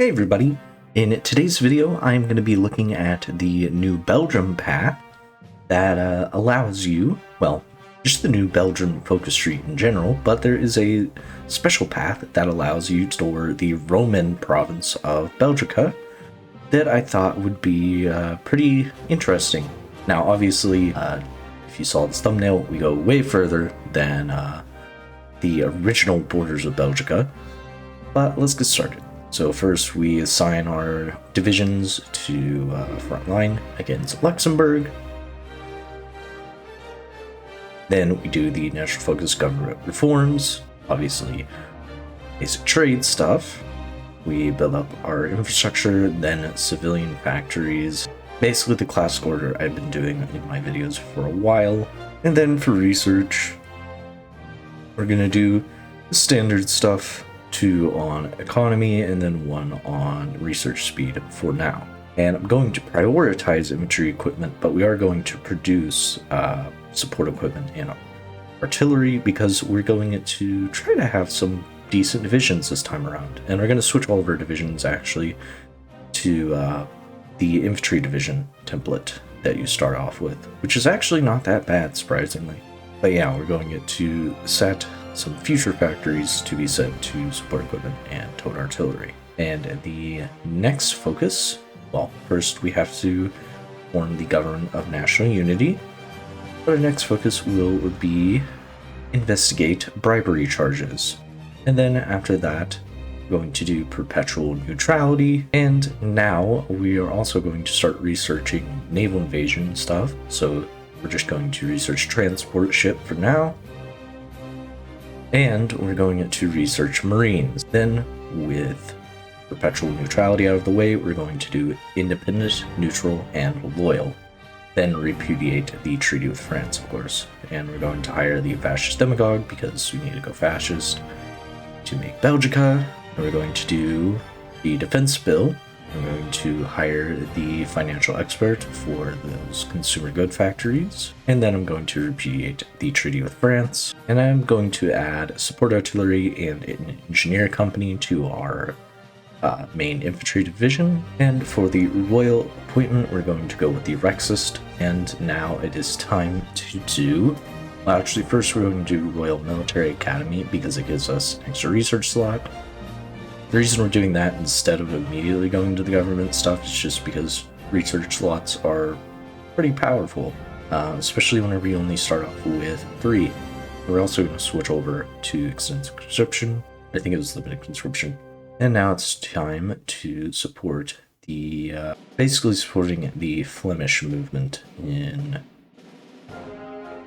Hey everybody! In today's video, I'm going to be looking at the new Belgium path that allows you, well, just the new Belgium focus tree in general, but there is a special path that allows you to store the Roman province of Belgica that I thought would be pretty interesting. Now, obviously, if you saw this thumbnail, we go way further than the original borders of Belgica, but let's get started. So first we assign our divisions to front line against Luxembourg. Then we do the national focus government reforms, obviously basic trade stuff. We build up our infrastructure, then civilian factories. Basically the classic order I've been doing in my videos for a while. And then for research, we're gonna do the standard stuff. 2 on economy, and then 1 on research speed for now. And I'm going to prioritize infantry equipment, but we are going to produce support equipment and artillery because we're going to try to have some decent divisions this time around. And we're going to switch all of our divisions actually to the infantry division template that you start off with, which is actually not that bad, surprisingly. But yeah, we're going to set some future factories to be sent to support equipment and towed artillery. And the next focus, well, first we have to form the government of national unity. But our next focus will be investigate bribery charges. And then after that, we're going to do perpetual neutrality. And now we are also going to start researching naval invasion stuff. So we're just going to research transport ship for now. And we're going to research Marines. Then, with perpetual neutrality out of the way, we're going to do independent, neutral, and loyal. Then repudiate the treaty with France, of course. And we're going to hire the fascist demagogue, because we need to go fascist to make Belgica. And we're going to do the defense bill. I'm going to hire the financial expert for those consumer good factories. And then I'm going to repudiate the treaty with France. And I'm going to add support artillery and an engineer company to our main infantry division. And for the royal appointment, we're going to go with the Rexist. And now it is time to do... Well, actually, first we're going to do Royal Military Academy because it gives us an extra research slot. The reason we're doing that instead of immediately going to the government stuff is just because research slots are pretty powerful, especially whenever you only start off with 3. We're also going to switch over to extensive conscription. I think it was limited conscription. And now it's time to support the, basically supporting the Flemish movement in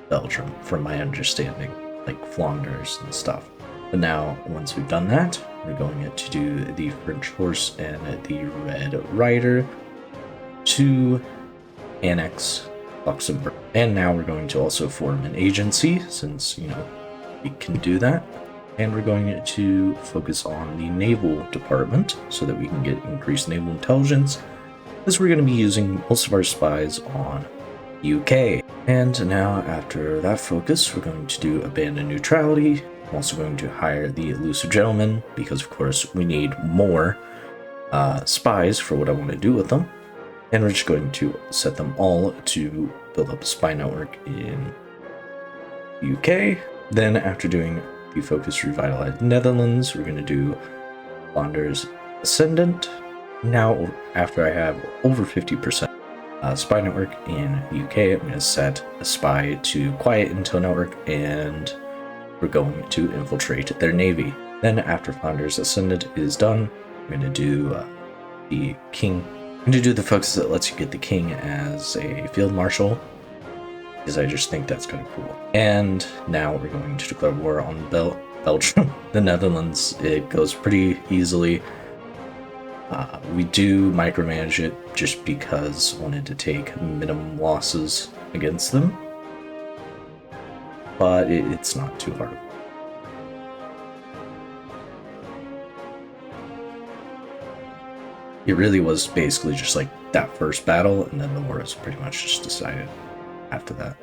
Belgium, from my understanding, like Flanders and stuff. But now, once we've done that, we're going to do the French Horse and the Red Rider to annex Luxembourg. And now we're going to also form an agency, since, you know, we can do that. And we're going to focus on the naval department so that we can get increased naval intelligence, as we're going to be using most of our spies on UK. And now, after that focus, we're going to do abandon neutrality. I'm also going to hire the elusive gentleman because, of course, we need more spies for what I want to do with them. And we're just going to set them all to build up a spy network in UK. Then, after doing the focus revitalized Netherlands, we're going to do Flanders Ascendant. Now, after I have over 50% spy network in UK, I'm going to set a spy to quiet intel network, and we're going to infiltrate their navy. Then after Flanders Ascendant is done, I'm going to do the king. I'm going to do the focus that lets you get the king as a field marshal, because I just think that's kind of cool. And now we're going to declare war on Belgium. The Netherlands, it goes pretty easily. We do micromanage it just because I wanted to take minimum losses against them. But it's not too hard. It really was basically just like that first battle, and then the war is pretty much just decided after that.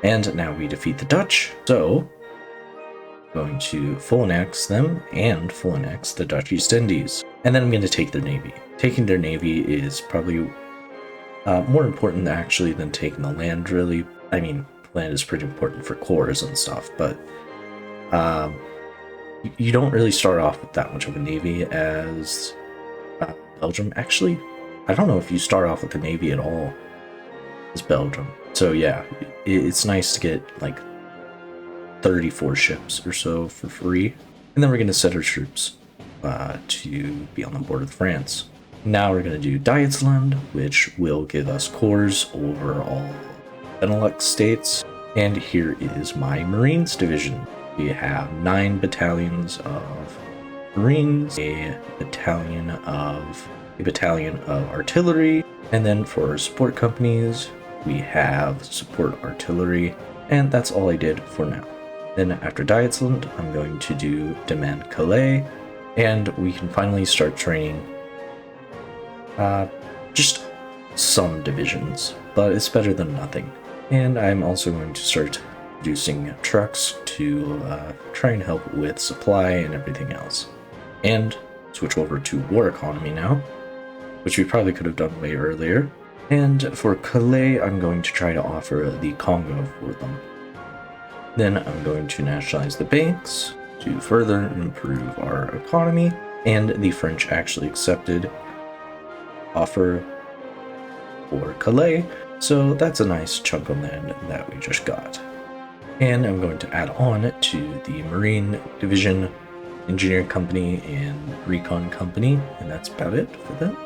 And now we defeat the Dutch, so Going to full annex them and full annex the Dutch East Indies. And then I'm going to take their navy. Taking their navy is probably more important actually than taking the land, really. I mean, land is pretty important for cores and stuff, but you don't really start off with that much of a navy as Belgium. Actually, I don't know if you start off with a navy at all as Belgium. So yeah, it's nice to get like 34 ships or so for free. And then we're going to set our troops to be on the border with France. Now we're going to do Duitsland, which will give us cores over all Benelux states. And here is my Marines division. We have 9 battalions of Marines, a battalion of artillery, and then for our support companies, we have support artillery, and that's all I did for now. Then after Duitsland, I'm going to do Demand Calais, and we can finally start training just some divisions, but it's better than nothing. And I'm also going to start producing trucks to try and help with supply and everything else. And switch over to war economy now, which we probably could have done way earlier. And for Calais, I'm going to try to offer the Congo for them. Then I'm going to nationalize the banks to further improve our economy, and the French actually accepted offer for Calais, so that's a nice chunk of land that we just got. And I'm going to add on to the Marine Division, Engineering Company, and Recon Company, and that's about it for them.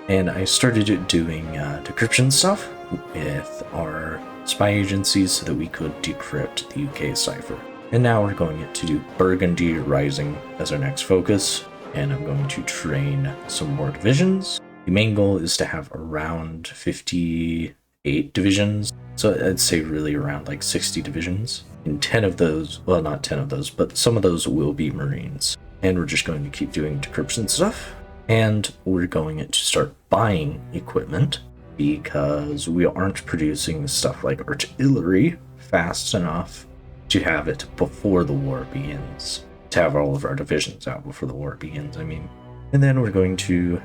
And I started doing decryption stuff with our spy agencies so that we could decrypt the UK cipher. And now we're going to do Burgundy Rising as our next focus, and I'm going to train some more divisions. The main goal is to have around 58 divisions, so I'd say really around like 60 divisions. And 10 of those, well, not 10 of those, but some of those will be Marines. And we're just going to keep doing decryption stuff, and we're going to start buying equipment because we aren't producing stuff like artillery fast enough to have it before the war begins. To have all of our divisions out before the war begins, I mean. And then we're going to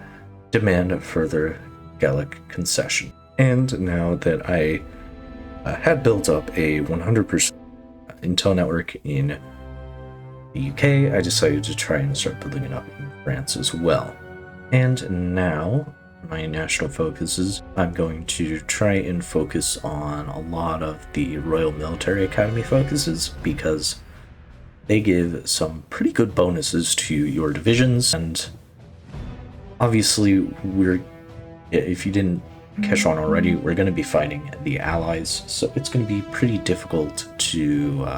demand a further Gallic concession. And now that I had built up a 100% intel network in the UK, I decided to try and start building it up in France as well. And now my national focuses, I'm going to try and focus on a lot of the Royal Military Academy focuses because they give some pretty good bonuses to your divisions. And obviously, if you didn't catch on already, we're going to be fighting the Allies, so it's going to be pretty difficult to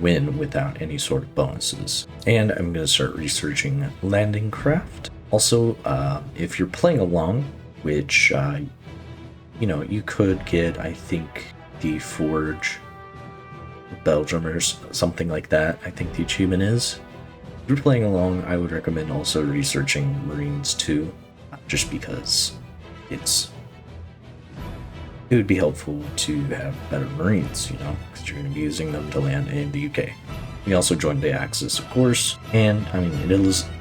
win without any sort of bonuses. And I'm going to start researching landing craft. Also, if you're playing along, which you could get, I think, the Forge Belgium or something like that. I think the achievement is. If you're playing along, I would recommend also researching Marines too, just because it would be helpful to have better Marines, because you're going to be using them to land in the UK. We also joined the Axis, of course, and I mean,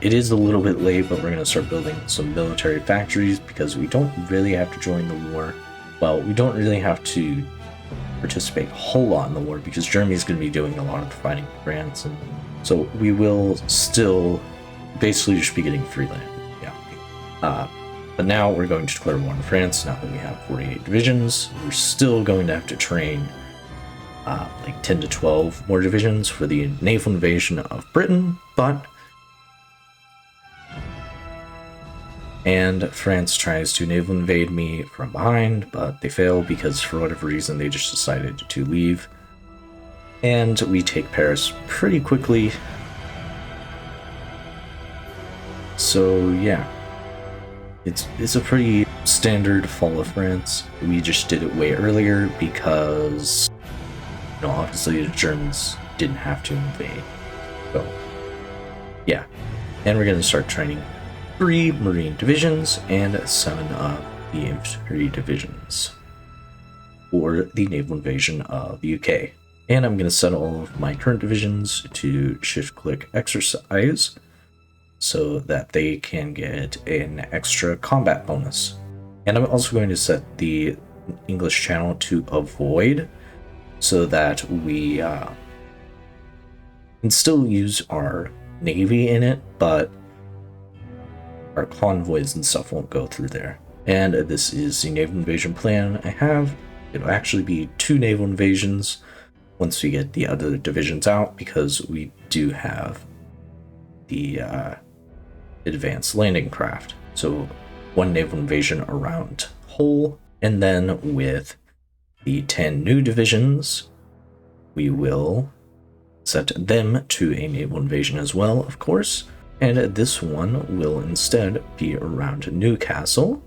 it is a little bit late, but we're going to start building some military factories because we don't really have to join the war. Well, we don't really have to participate a whole lot in the war because Germany's going to be doing a lot of the fighting for France, and so we will still basically just be getting free land. Yeah. But now we're going to declare war on France. Now that we have 48 divisions, we're still going to have to train like 10 to 12 more divisions for the naval invasion of Britain, and France tries to naval invade me from behind, but they fail because for whatever reason they just decided to leave. And we take Paris pretty quickly. So yeah, it's a pretty standard fall of France. We just did it way earlier because obviously the Germans didn't have to invade. So yeah, and we're going to start training 3 Marine divisions and 7 of the infantry divisions for the naval invasion of the UK. And I'm going to set all of my current divisions to shift-click exercise so that they can get an extra combat bonus. And I'm also going to set the English channel to avoid so that we can still use our navy in it, but our convoys and stuff won't go through there. And this is the naval invasion plan I have. It'll actually be 2 naval invasions once we get the other divisions out, because we do have the advanced landing craft. So 1 naval invasion around Hull, and then with the 10 new divisions, we will set them to a naval invasion as well, of course. And this one will instead be around Newcastle,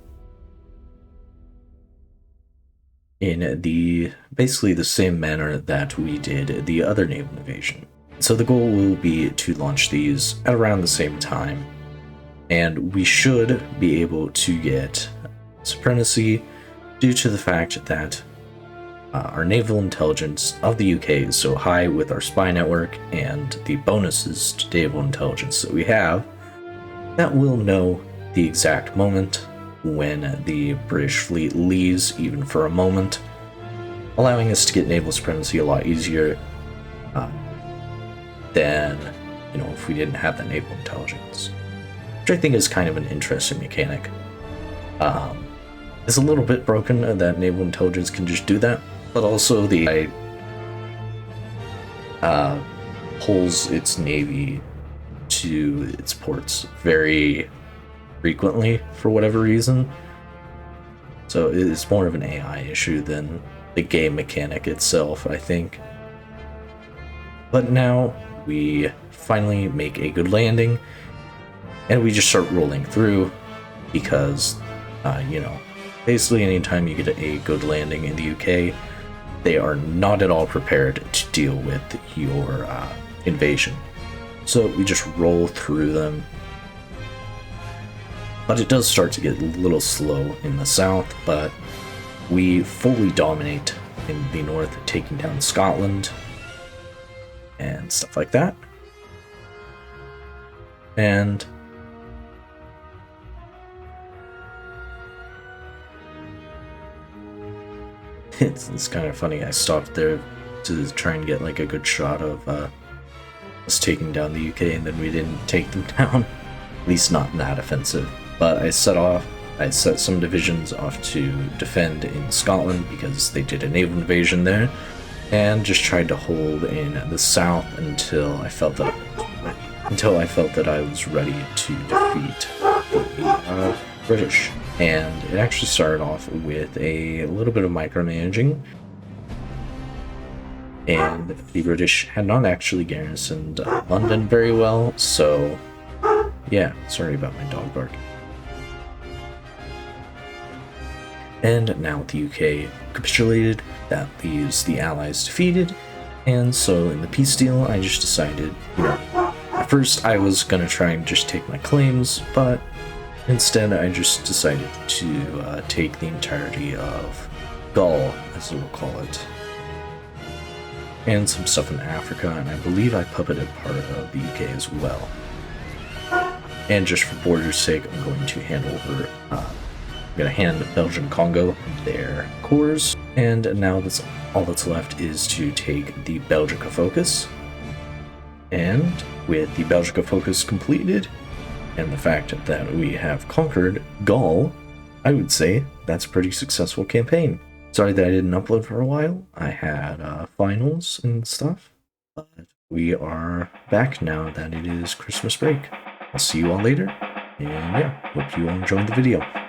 in the basically the same manner that we did the other naval invasion. So the goal will be to launch these at around the same time, and we should be able to get supremacy due to the fact that our naval intelligence of the UK is so high with our spy network and the bonuses to naval intelligence that we have, that we'll know the exact moment when the British fleet leaves, even for a moment, allowing us to get naval supremacy a lot easier than, you know, if we didn't have the naval intelligence, which I think is kind of an interesting mechanic. It's a little bit broken that naval intelligence can just do that, but also the pulls its navy to its ports very frequently for whatever reason. So it's more of an AI issue than the game mechanic itself, I think. But now we finally make a good landing, and we just start rolling through because, you know, basically anytime you get a good landing in the UK, they are not at all prepared to deal with your invasion. So we just roll through them. But it does start to get a little slow in the south, but we fully dominate in the north, taking down Scotland and stuff like that. And it's kind of funny, I stopped there to try and get like a good shot of us taking down the UK, and then we didn't take them down, at least not that offensive. But I set some divisions off to defend in Scotland because they did a naval invasion there, and just tried to hold in the south until I felt that I was ready to defeat the British. And it actually started off with a little bit of micromanaging, and the British had not actually garrisoned London very well, so yeah, sorry about my dog bark. And now the UK capitulated, that leaves the Allies defeated, and so in the peace deal I just decided, you know, at first I was gonna try and just take my claims, but instead I just decided to take the entirety of Gaul, as we'll call it, and some stuff in Africa, and I believe I puppeted part of the UK as well. And just for border's sake, I'm going to hand over I'm going to hand Belgium Congo their cores, and now that's all that's left is to take the Belgica focus. And with the Belgica focus completed, and the fact that we have conquered Gaul, I would say that's a pretty successful campaign. Sorry that I didn't upload for a while. I had finals and stuff, but we are back now that it is Christmas break. I'll see you all later, and yeah, hope you all enjoyed the video.